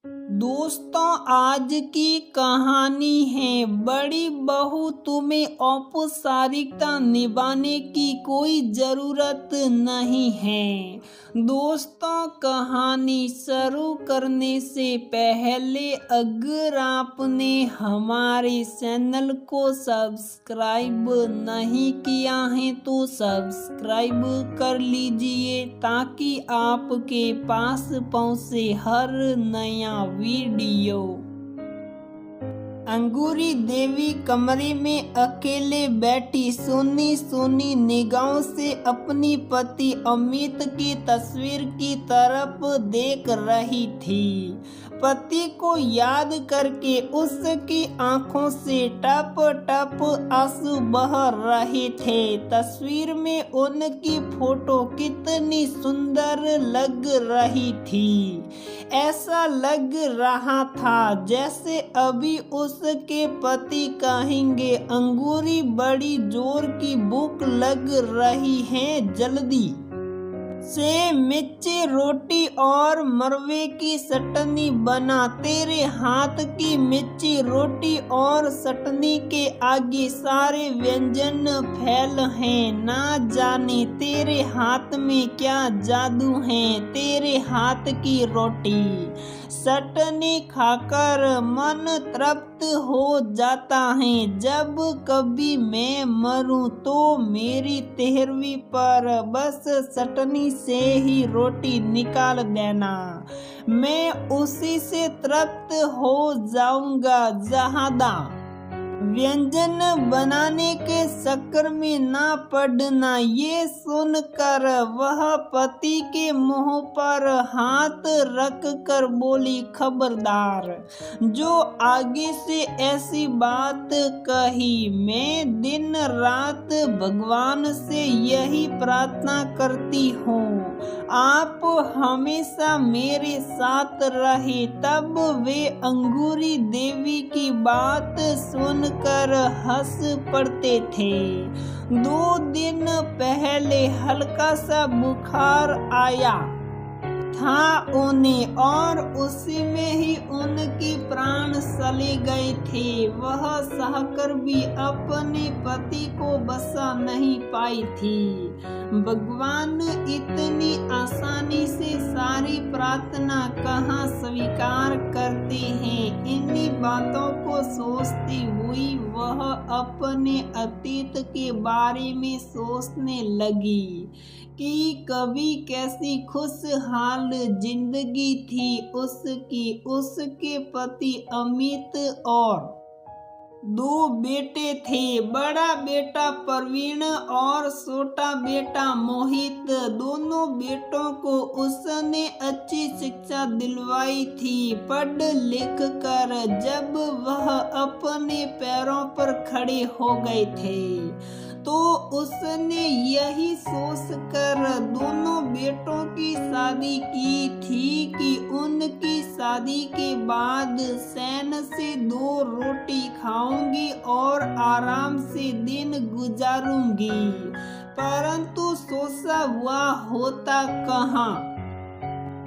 दोस्तों, आज की कहानी है बड़ी बहू तुम्हें औपचारिकता निभाने की कोई ज़रूरत नहीं है। दोस्तों, कहानी शुरू करने से पहले अगर आपने हमारे चैनल को सब्सक्राइब नहीं किया है तो सब्सक्राइब कर लीजिए ताकि आपके पास पहुँचे हर नया वीडियो। अंगूरी देवी कमरे में अकेले बैठी सोनी सोनी निगाहों से अपनी पति अमित की तस्वीर की तरफ देख रही थी। पति को याद करके उसकी आंखों से टप टप आंसू बह रहे थे। तस्वीर में उनकी फोटो कितनी सुंदर लग रही थी। ऐसा लग रहा था जैसे अभी उसके पति कहेंगे, अंगूरी बड़ी जोर की भूख लग रही है, जल्दी से मिर्ची रोटी और मरवे की चटनी बना। तेरे हाथ की मिर्ची रोटी और चटनी के आगे सारे व्यंजन फेल हैं। ना जाने तेरे हाथ में क्या जादू है। तेरे हाथ की रोटी चटनी खाकर मन तृप्त हो जाता है। जब कभी मैं मरूं तो मेरी 13वीं पर बस चटनी से ही रोटी निकाल देना, मैं उसी से तृप्त हो जाऊंगा। ज़्यादा व्यंजन बनाने के चक्कर में ना पड़ना। ये सुनकर वह पति के मुंह पर हाथ रख कर बोली, खबरदार जो आगे से ऐसी बात कही। मैं दिन रात भगवान से यही प्रार्थना करती हूँ आप हमेशा मेरे साथ रहे। तब वे अंगूरी देवी की बात सुनकर हंस पड़ते थे। 2 दिन पहले हल्का सा बुखार आया था उन्हें और उसी में ही उनके प्राण चले गए थे। वह सहकर भी अपने पति को बचा नहीं पाई थी। भगवान इतनी आसानी से सारी प्रार्थना कहाँ स्वीकार करते हैं। इन्हीं बातों को सोचती हुई वह अपने अतीत के बारे में सोचने लगी कि कभी कैसी खुशहाल जिंदगी थी उसकी। उसके पति अमित और 2 बेटे थे, बड़ा बेटा प्रवीण और छोटा बेटा मोहित। दोनों बेटों को उसने अच्छी शिक्षा दिलवाई थी। पढ़ लिख कर जब वह अपने पैरों पर खड़े हो गए थे तो उसने यही सोचकर दोनों बेटों की शादी की थी कि उनकी शादी के बाद चैन से 2 रोटी खाऊंगी और आराम से दिन गुजारूंगी। परंतु सोचा हुआ होता कहाँ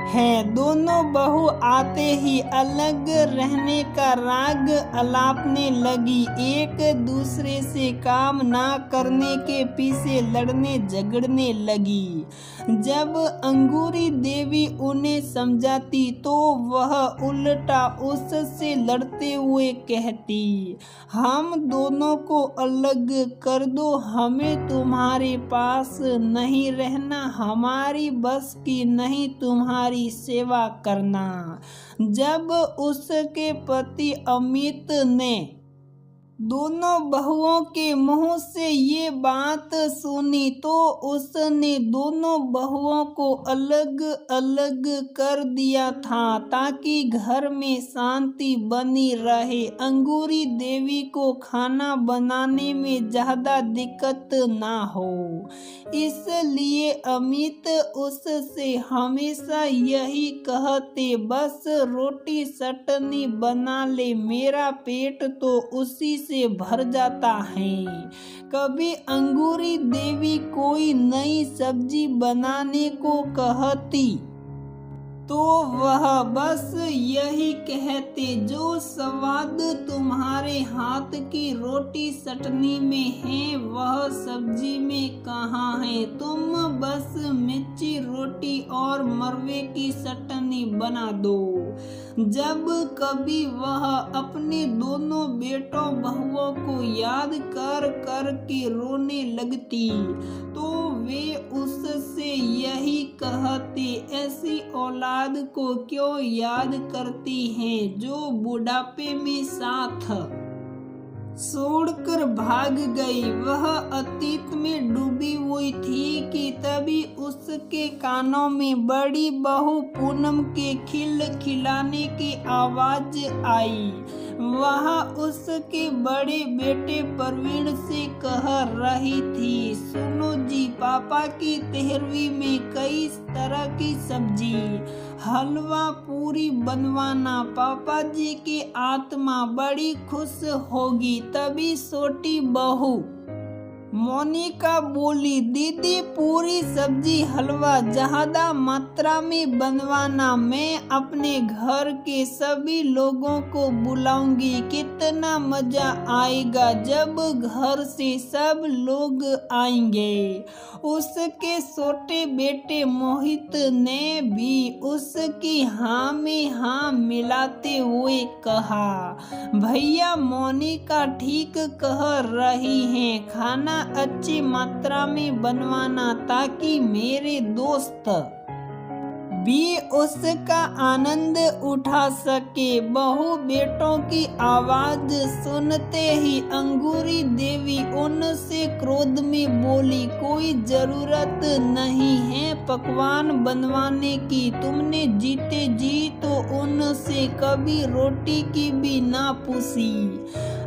है। दोनों बहू आते ही अलग रहने का राग अलापने लगी। एक दूसरे से काम ना करने के पीछे लड़ने झगड़ने लगी। जब अंगूरी देवी उन्हें समझाती तो वह उल्टा उससे लड़ते हुए कहती, हम दोनों को अलग कर दो, हमें तुम्हारे पास नहीं रहना, हमारी बस की नहीं तुम्हारी सेवा करना। जब उसके पति अमित ने दोनों बहुओं के मुंह से ये बात सुनी तो उसने दोनों बहुओं को अलग अलग कर दिया था ताकि घर में शांति बनी रहे। अंगूरी देवी को खाना बनाने में ज्यादा दिक्कत ना हो, इसलिए अमित उससे हमेशा यही कहते, बस रोटी चटनी बना ले, मेरा पेट तो उसी से भर जाता है। कभी अंगूरी देवी कोई नई सब्जी बनाने को कहती तो वह बस यही कहते, जो स्वाद तुम्हारे हाथ की रोटी चटनी में है वह सब्जी में कहाँ है। तुम बस मिर्ची रोटी और मरवे की चटनी बना दो। जब कभी वह अपने दोनों बेटों बहुओं को याद कर कर के रोने लगती तो वे उससे यही कहते, ऐसी औलाद को क्यों याद करती हैं जो बुढ़ापे में साथ छोड़कर भाग गई। वह अतीत में डूबी हुई थी कि तभी उसके कानों में बड़ी बहू पूनम के खिलखिलाने की आवाज आई। वह उसके बड़े बेटे प्रवीण से कह रही थी, सुनो जी, पापा की 13वीं में कई तरह की सब्जी, हलवा पूरी बनवाना, पापा जी की आत्मा बड़ी खुश होगी। तभी छोटी बहू मोनिका बोली, दीदी पूरी सब्जी हलवा ज्यादा मात्रा में बनवाना, मैं अपने घर के सभी लोगों को बुलाऊंगी। कितना मजा आएगा जब घर से सब लोग आएंगे। उसके छोटे बेटे मोहित ने भी उसकी हाँ में हाँ मिलाते हुए कहा, भैया मोनिका ठीक कह रही है, खाना अच्छी मात्रा में बनवाना ताकि मेरे दोस्त भी उसका आनंद उठा सके। बहू बेटों की आवाज सुनते ही अंगूरी देवी उनसे क्रोध में बोली, कोई जरूरत नहीं है पकवान बनवाने की, तुमने जीते जी तो उनसे कभी रोटी की भी ना पूछी,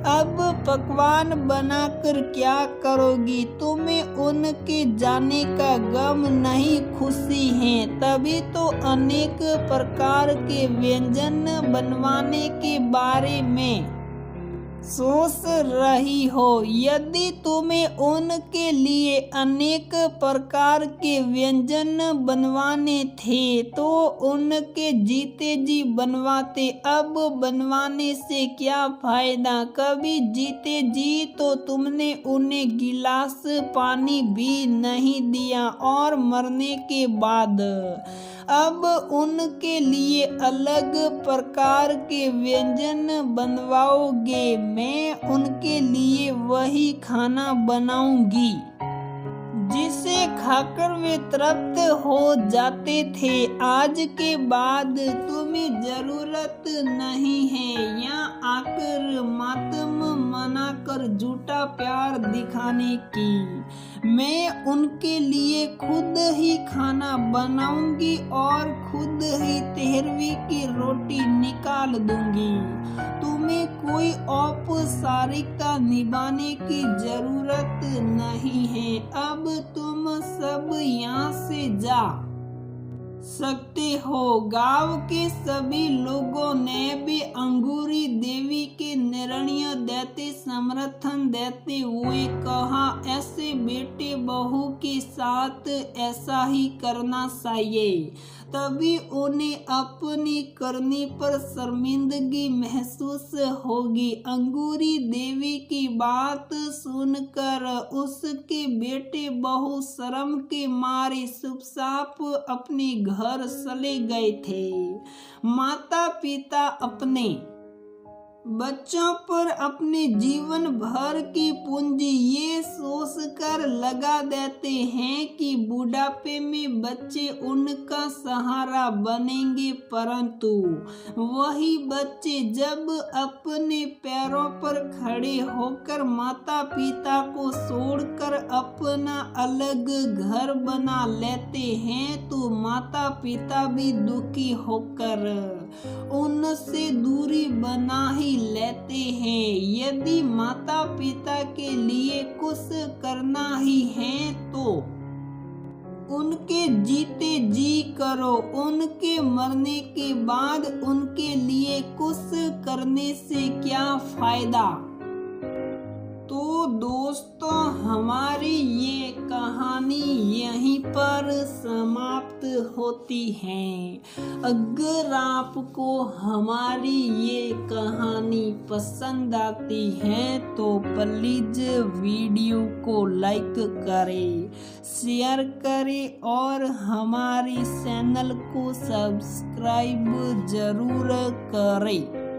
अब पकवान बनाकर क्या करोगी। तुम्हें उनके जाने का गम नहीं खुशी है, तभी तो अनेक प्रकार के व्यंजन बनवाने के बारे में सोच रही हो। यदि तुम्हें उनके लिए अनेक प्रकार के व्यंजन बनवाने थे तो उनके जीते जी बनवाते, अब बनवाने से क्या फायदा। कभी जीते जी तो तुमने उन्हें गिलास पानी भी नहीं दिया और मरने के बाद अब उनके लिए अलग प्रकार के व्यंजन बनवाओगे। मैं उनके लिए वही खाना बनाऊंगी जिसे खाकर वे तृप्त हो जाते थे। आज के बाद तुम्हें जरूरत नहीं है यहाँ आकर मातम मनाकर झूठा प्यार दिखाने की। मैं उनके लिए खुद ही खाना बनाऊंगी और खुद ही 13वीं की रोटी निकाल दूंगी। तुम्हें कोई औपचारिकता निभाने की जरूरत नहीं है। अब तुम सब यहाँ से जा सकते हो। गांव के सभी लोगों ने भी अंगूरी देवी के निर्णय देते समर्थन देते हुए कहा, ऐसे बेटे बहू के साथ ऐसा ही करना चाहिए, तभी उन्हें अपनी करने पर शर्मिंदगी महसूस होगी। अंगूरी देवी की बात सुनकर उसके बेटे बहू शर्म के मारे चुपचाप अपने घर चले गए थे। माता पिता अपने बच्चों पर अपने जीवन भर की पूंजी ये सोचकर लगा देते हैं कि बुढ़ापे में बच्चे उनका सहारा बनेंगे, परंतु वही बच्चे जब अपने पैरों पर खड़े होकर माता पिता को छोड़कर अपना अलग घर बना लेते हैं तो माता पिता भी दुखी होकर उनसे दूरी बना ही लेते हैं। यदि माता पिता के लिए कुछ करना ही है तो उनके जीते जी करो, उनके मरने के बाद उनके लिए कुछ करने से क्या फायदा। तो दोस्तों हमारी ये कहानी यहीं पर समाप्त होती है। अगर आपको हमारी ये कहानी पसंद आती है तो प्लीज वीडियो को लाइक करें, शेयर करें और हमारी चैनल को सब्सक्राइब जरूर करें।